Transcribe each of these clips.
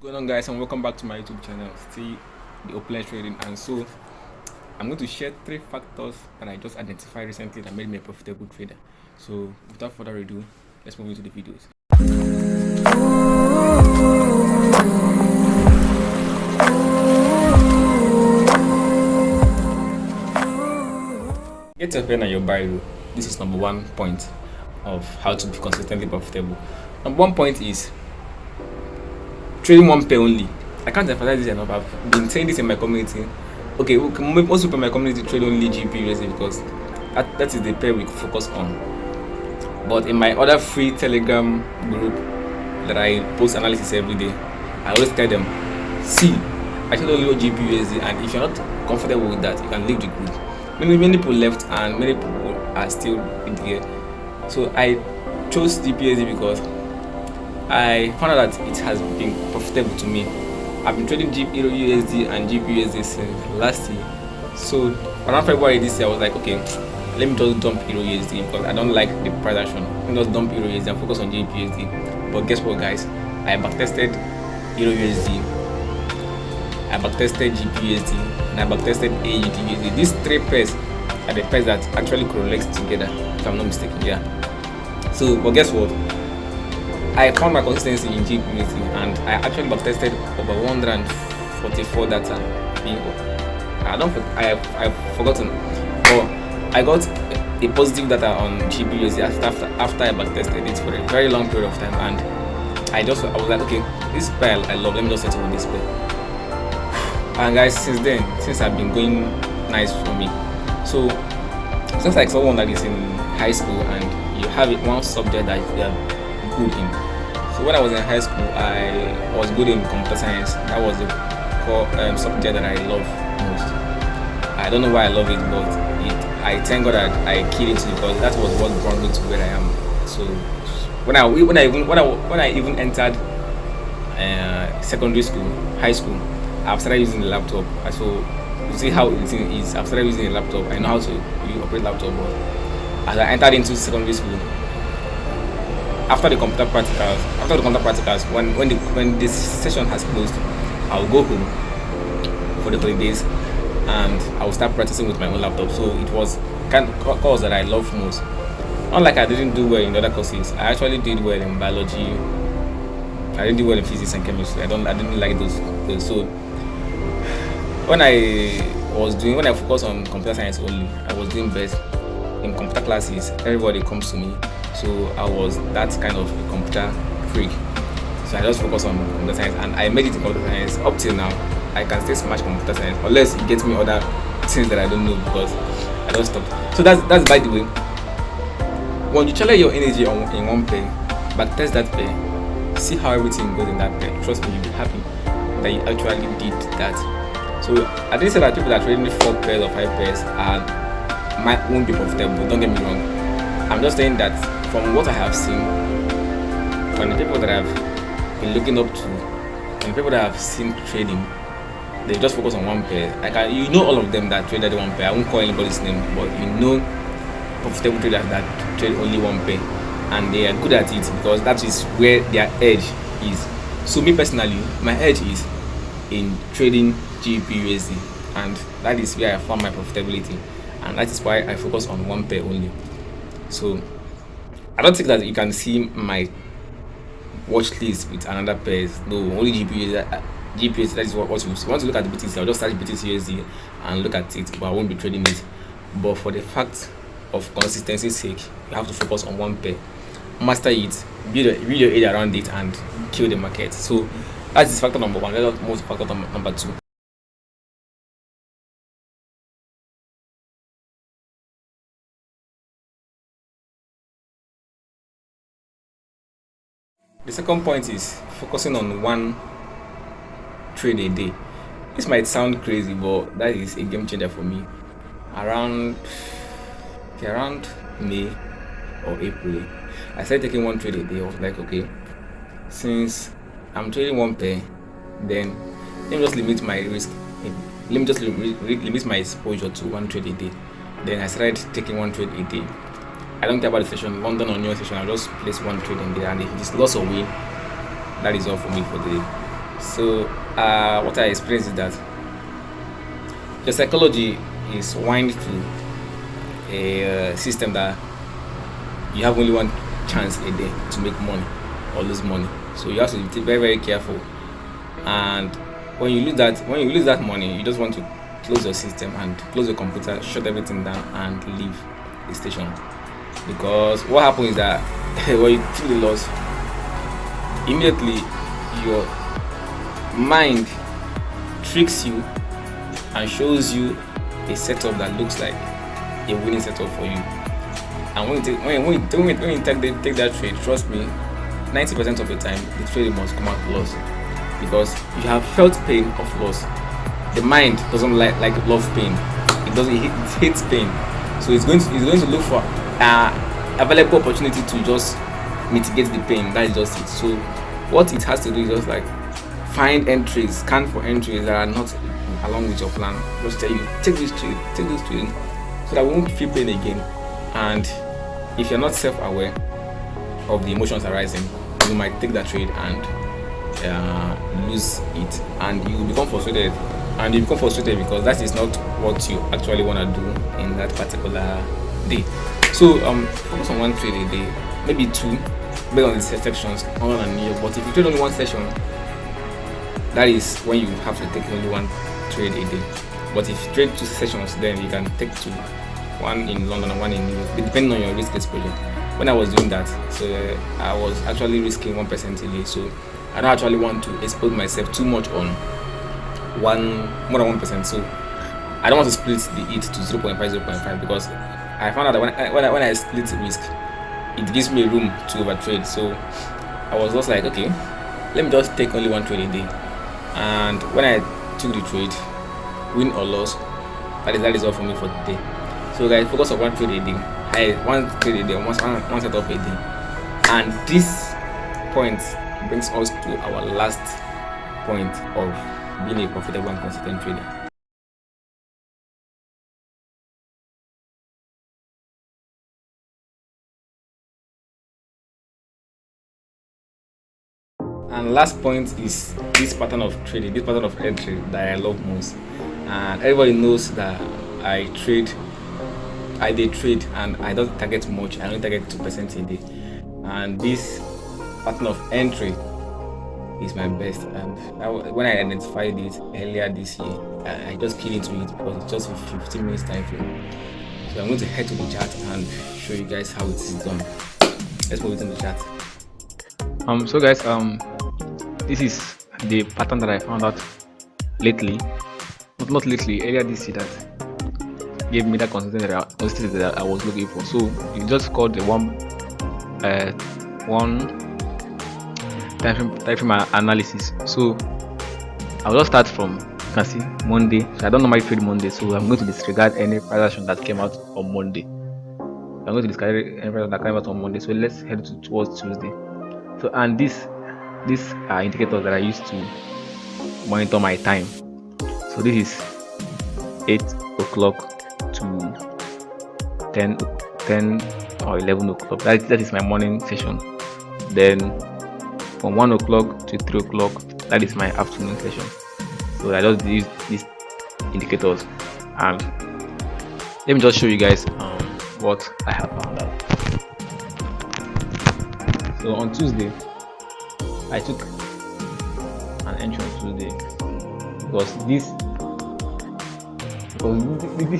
Going on, guys, and welcome back to my YouTube channel, still the Opulencetradinghub Trading. And so I'm going to share 3 factors that I just identified recently that made me a profitable trader. So without further ado, let's move into the videos. Get a pen and your Bible. This is number 1 point of how to be consistently profitable. Number 1 point is trading one pair only. I can't emphasize this enough. I've been saying this in my community. Okay, most people in my community trade only GPUSD because that is the pair we focus on. But in my other free Telegram group that I post analysis every day, I always tell them, see, I trade only GPUSD, and if you're not comfortable with that, you can leave the group. Many people left, and many people are still in there. So I chose GPUSD because I found out that it has been profitable to me. I've been trading USD and GPUSD since last year. So around February this year, I was like, okay, let me just dump USD because I don't like the price action. Let me just dump USD and focus on GPUSD. But guess what, guys? I backtested USD, I backtested GPUSD, and I backtested AUDUSD. These 3 pairs are the pairs that actually correlate together, if I'm not mistaken. Yeah. So, but guess what? I found my consistency in GPUSD, and I actually backtested over 144 data being I've forgotten, but I got a positive data on GPUSD after I backtested it for a very long period of time, and I was like, okay, this pair I love, let me just settle on this pair. And guys, since I've been going nice for me. So it's just like someone that is in high school and you have one subject that you are good in. So when I was in high school, I was good in computer science. That was the core subject that I love most. I don't know why I love it, but I thank God that I killed it because that was what brought me to where I am. So when I even entered secondary school, high school, I've started using the laptop. So you see how it is. I've started using a laptop. I know how to operate laptop, but as I entered into secondary school, after the computer practicals, when this session has closed, I'll go home for the holidays and I'll start practicing with my own laptop. So it was kind of course that I love most. Not like I didn't do well in other courses. I actually did well in biology. I didn't do well in physics and chemistry. I didn't like those. So when I focused on computer science only, I was doing best in computer classes. Everybody comes to me. So I was that kind of computer freak. So I just focused on computer science, and I made it in computer science. Up till now, I can still smash computer science unless it gets me other things that I don't know because I don't stop. So that's by the way. When you challenge your energy in one pair, backtest that pair, see how everything goes in that pair. Trust me, you'll be happy that you actually did that. So I didn't say that people that are trading 4 pairs or 5 pairs won't be profitable. Don't get me wrong. I'm just saying that from what I have seen, from the people that I've been looking up to, and the people that I've seen trading, they just focus on one pair. You know all of them that traded one pair. I won't call anybody's name, but you know profitable traders that trade only one pair, and they are good at it because that is where their edge is. So me personally, my edge is in trading GPUSD, and that is where I found my profitability, and that is why I focus on one pair only. So I don't think that you can see my watch list with another pairs. No, only GPUSD. That is what you see. If you want to look at the BTC, I'll just search BTC and look at it, but I won't be trading it. But for the fact of consistency's sake, you have to focus on one pair, master it, build your edge around it, and kill the market. So that is factor number 1. Let us move to factor number 2. The second point is focusing on one trade a day. This might sound crazy, but that is a game changer for me. Around May or April, I started taking one trade a day. I was like, okay, since I'm trading one pair, then let me just limit my risk. Let me just limit my exposure to one trade a day. Then I started taking one trade a day. I don't care about the session, London or New York session. I'll just place one trade in there, and if it is loss or win, that is all for me for the day. So what I experienced is that your psychology is wind to a system that you have only one chance a day to make money or lose money. So you have to be very very careful. And when you lose that money, you just want to close your system and close your computer, shut everything down, and leave the station. Because what happens is that when you feel the loss, immediately your mind tricks you and shows you a setup that looks like a winning setup for you. And when you take that trade, trust me, 90% of the time the trade must come out loss, because you have felt pain of loss. The mind doesn't like love pain. It hates pain. So it's going to look for available opportunity to just mitigate the pain. That is just it. So what it has to do is just like find entries, scan for entries that are not along with your plan. Just tell you, take this trade, so that we won't feel pain again. And if you're not self-aware of the emotions arising, you might take that trade and lose it, and you become frustrated. And you become frustrated because that is not what you actually want to do in that particular day. So focus on one trade a day, maybe two, based on the sections other than you. But if you trade only one session, that is when you have to take only one trade a day. But if you trade two sessions, then you can take two, one in London and one in New York, depending on your risk exposure. When I was doing that, so I was actually risking 1% a day. So I don't actually want to expose myself too much on more than 1%. So I don't want to split the hit to 0.5 because I found out that when I split the risk, it gives me room to overtrade. So I was just like, okay, let me just take only one trade a day. And when I took the trade, win or loss, that is all for me for the day. So guys, focus on one trade a day. One trade a day, one setup a day. And this point brings us to our last point of being a profitable and consistent trader. And last point is this pattern of trading, this pattern of entry that I love most. And everybody knows that I day trade, and I don't target much. I only target 2% a day. And this pattern of entry is my best. And when I identified it earlier this year, I just keyed into it because it's just a 15 minutes time frame. So I'm going to head to the chart and show you guys how it is done. Let's move it in the chart. So guys, this is the pattern that I found out lately, not lately, earlier this year, that gave me that consistency that I was looking for. So you just called the one time frame analysis. So I'll just start from, you can see, Monday. So I don't normally trade Monday, so I'm going to disregard any price action that came out on Monday. I'm going to disregard any price that came out on Monday. So let's head towards Tuesday. So, and these are indicators that I use to monitor my time. So this is 8 o'clock to 10 or 11 o'clock. That is my morning session. Then from 1 o'clock to 3 o'clock, that is my afternoon session. So I just use these indicators, and let me just show you guys what I have found out. So on Tuesday, I took an entry on Tuesday because this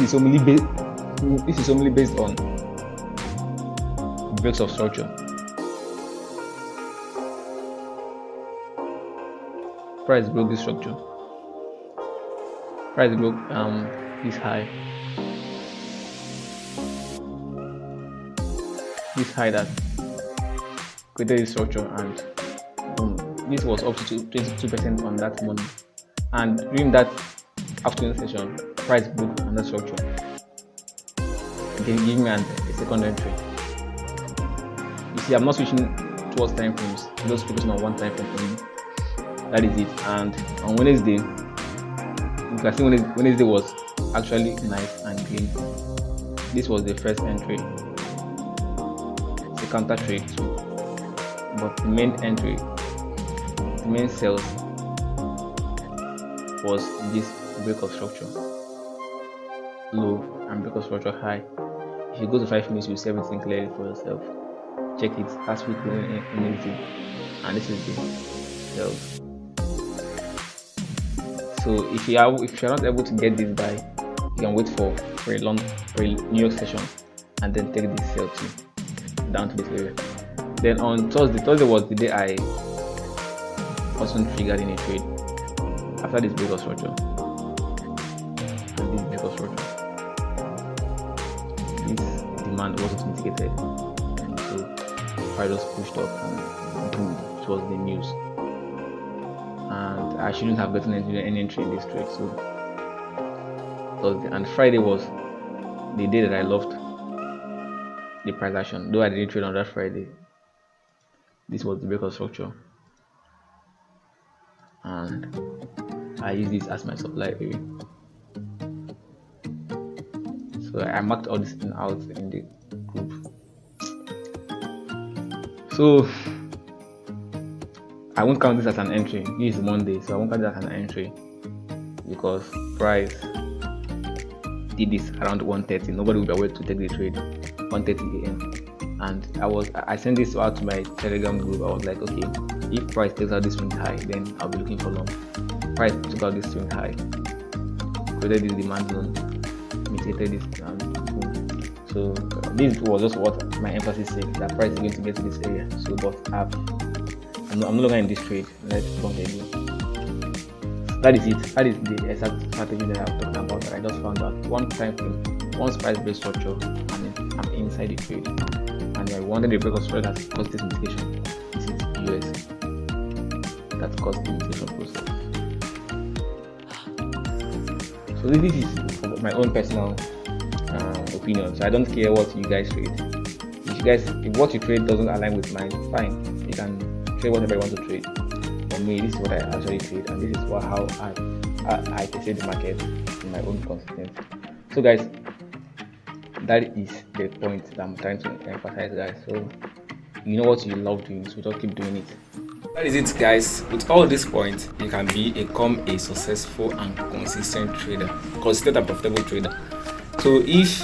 is only based on breaks of structure. Price broke this structure. Price broke this high. This high that created this structure, and this was up to 22% on that morning. And during that afternoon session, price broke another structure. They give me a second entry. You see, I'm not switching towards time frames. I'm just focusing on one time frame only. That is it. And on Wednesday, you can see Wednesday was actually nice and clean. This was the first entry. It's a counter trade too, but the main entry, the main sales was this break of structure low and break of structure high. If you go to 5 minutes, you see everything clearly for yourself. Check it last week in anything, and this is the sales. So if you're not able to get this buy, you can wait for a New York session and then take this sell too down to this area. Then on Thursday was the day I also triggered in a trade after this break of structure. And this break of structure, this demand wasn't mitigated, and so price just pushed up and boom, it was the news. And I shouldn't have gotten any entry in this trade. So Thursday and Friday was the day that I loved the price action, though I didn't trade on that Friday. This was the break of structure, and I use this as my supply area. So I marked all this thing out in the group. So I won't count this as an entry. This is Monday, so I won't count that as an entry because price did this around 1:30. Nobody will be awake to take the trade 1:30 a.m. And I sent this out to my Telegram group. I was like, okay, if price takes out this swing high, then I'll be looking for long. Price took out this swing high, created this demand zone, mitigated this, and boom. So this was just what my emphasis said, that price is going to get to this area. So, but I'm no longer in this trade. Let's bump again. That is it. That is the exact strategy that I'm talking about. That I just found out one time frame, once price break structure, and I'm inside the trade. And I wanted the break of structure that caused this mitigation. This is US that caused the mitigation process. So this is my own personal opinion. So I don't care what you guys trade. If what you trade doesn't align with mine, fine. You can trade whatever you want to trade. For me, this is what I actually trade, and this is how I trade the market in my own consistency. So guys, that is the point that I'm trying to emphasize, guys. So you know what you love doing, so just keep doing it. That is it, guys. With all these points, you can become a successful and consistent trader, consistent and profitable trader. So if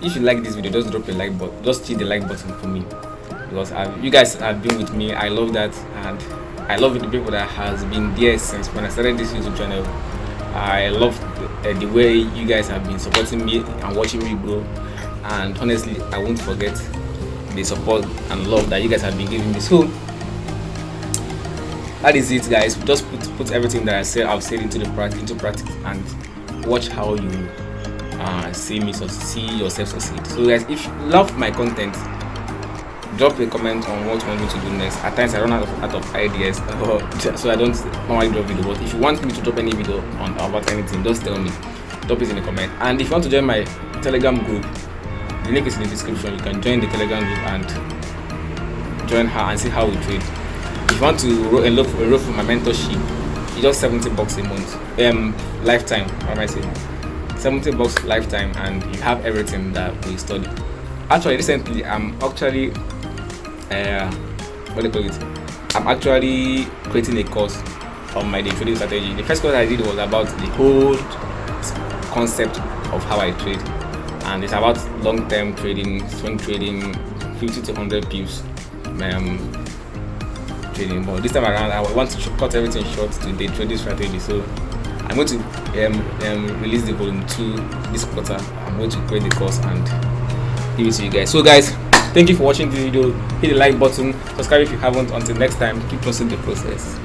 you like this video, just drop a like button. Just hit the like button for me, because you guys have been with me. I love that, and I love the people that has been there since when I started this YouTube channel. I love the way you guys have been supporting me and watching me grow, and honestly, I won't forget the support and love that you guys have been giving me. So that is it, guys. Just put everything that I've said into practice, and watch how you see yourself succeed. So guys, if you love my content, drop a comment on what you want me to do next. At times I run out of ideas, so I don't normally drop video. But if you want me to drop any video about anything, just tell me. Drop it in the comment. And if you want to join my Telegram group, the link is in the description. You can join the Telegram group and join her and see how we trade. If you want to enroll for my mentorship, it's just $70 a month, lifetime. What am I saying? $70 lifetime, and you have everything that we study. Actually, recently I'm actually I'm actually creating a course on my day trading strategy. The first course I did was about the whole concept of how I trade, and it's about long-term trading, swing trading, 50 to 100 pips trading. But this time around, I want to cut everything short to day trading strategy. So I'm going to release the volume 2 this quarter. I'm going to create the course and give it to you guys. So guys, thank you for watching this video. Hit the like button, subscribe if you haven't. Until next time, keep trusting the process.